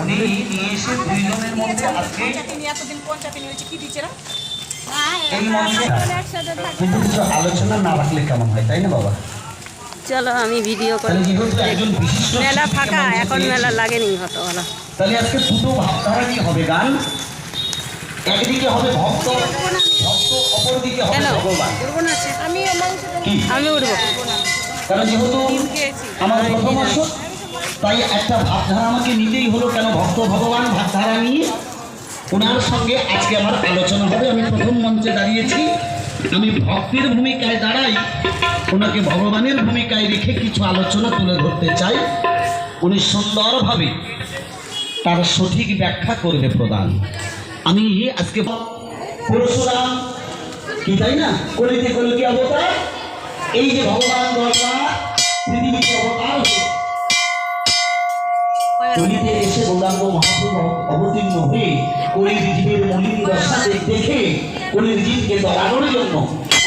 উনি নিয়ে এসে দুইজনের মধ্যে আজকে এই মঞ্চে কিন্তু কিছু আলোচনা না রাখলে কেমন হয়, তাই না বাবা? চলো আমি ভিডিও করি। মেলা ফাঁকা এখন, মেলা লাগেনি হতো বলো। তাহলে আজকে দুটো ভাবধারা কি হবে গান, একদিকে হবে ভক্ত ভক্ত, অপরদিকে হবে ভগবান। আমি উঠবো, কারণ যেহেতু আমার প্রথম আসর, তাই একটা ভাবধারা আমাকে নিতেই হলো। কেন ভক্ত ভগবান ভাবধারা নিয়ে ওনার সঙ্গে আজকে আমার আলোচনা হবে। আমি প্রথম মঞ্চে দাঁড়িয়েছি, আমি ভক্তের ভূমিকায় দাঁড়াই, ওনাকে ভগবানের ভূমিকায় রেখে কিছু আলোচনা তুলে ধরতে চাই। উনি সুন্দরভাবে তার সঠিক ব্যাখ্যা করবে প্রদান। আমি আজকে পরশুরাম কি তাই না, কলিতে কলিতে অবতার, এই যে ভগবান দরবার পৃথিবীতে অবতার কলিতে এসে গৌরাঙ্গ মহাপ্রভু অবতীর্ণ হয়ে কলির জীবের মলিন দশা দেখে কলির জীবকে দলানোর জন্য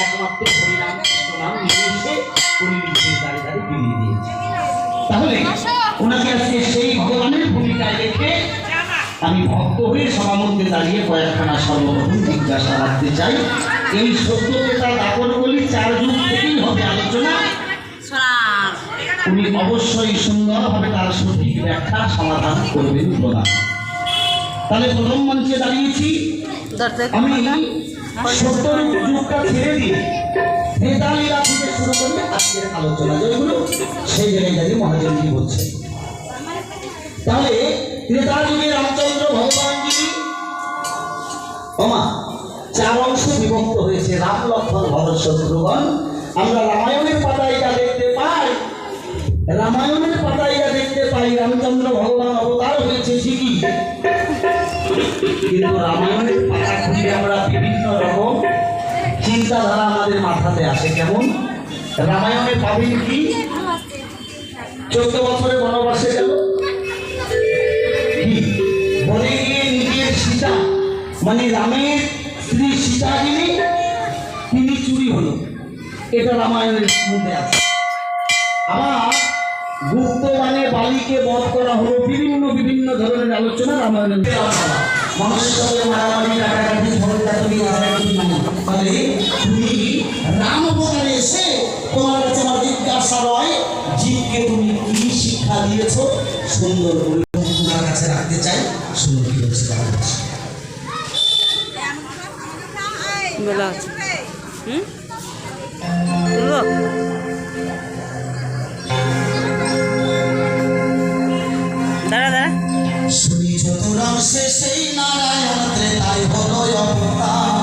একমাত্র হরিনাম কৃষ্ণনাম নিয়ে এসে কলির জীবের দাঁড়িয়ে দাঁড়িয়ে বিলিয়ে দিয়েছে। তাহলে ওনাকে আজকে সেই ভগবানের ভূমিকায় রেখে আমি ভক্ত হয়ে সভামধ্যে দাঁড়িয়ে কয়েকখানা সর্বপ্রথম জিজ্ঞাসা রাখতে চাই। এই সত্যকেতা দাপন বলি 4 যুগ থেকেই হবে আলোচনা। উনি অবশ্যই সুন্দরভাবে তার সঠিক ব্যাখ্যা সমাধান করবেন প্রদান। তাহলে প্রথম মঞ্চে দাঁড়িয়েছি আমি, সত্তর যুগটা ছেড়ে দিয়ে ত্রেতালীলা থেকে শুরু করে আজকের আলোচনা যেগুলো সেই জায়গায় দাঁড়িয়ে মহাজনজি বলছে। তাহলে ত্রেতা যুগে রামচন্দ্র ভগবানজি ওমা 4 অংশে বিভক্ত হয়েছে, রাম লক্ষ্মণ ভরত শত্রুঘ্ন। আমরা রামায়ণের পাতায় যা দেখতে পাই, রামায়ণের পাতায় যা দেখতে পাই, রামচন্দ্র ভগবান অবতার হয়েছে ঠিকই, কিন্তু রামায়ণের পাতা খুলে আমরা বিভিন্ন রকম চিন্তাধারা আমাদের মাথাতে আসে। কেমন? রামায়ণে পাবেন কি 14 বছরে বনবাসে গেল, বনে গিয়ে নিজের সীতা মানে রামের স্ত্রী সীতা তিনি চুরি হলো, এটা রামায়ণের মধ্যে আছে। আবার গুপ্ত মানে বালিকে বধ করা হলো, বিভিন্ন বিভিন্ন ধরনের আলোচনা রামায়ণের। মানুষের সঙ্গে মারামারি কাটাকাটি তুমি রাম অবতারে এসে তোমার কাছে আমার জিজ্ঞাসা রয়, জীবকে তুমি কি শিক্ষা দিয়েছ সুন্দর করে তোমার কাছে রাখতে চাই। সুন্দর কি হচ্ছে বলা আছে। দাঁড়া দাঁড়া, শুনি চতুরাংশে সেই নারায়ণ ত্রেতায় হলো অবতার।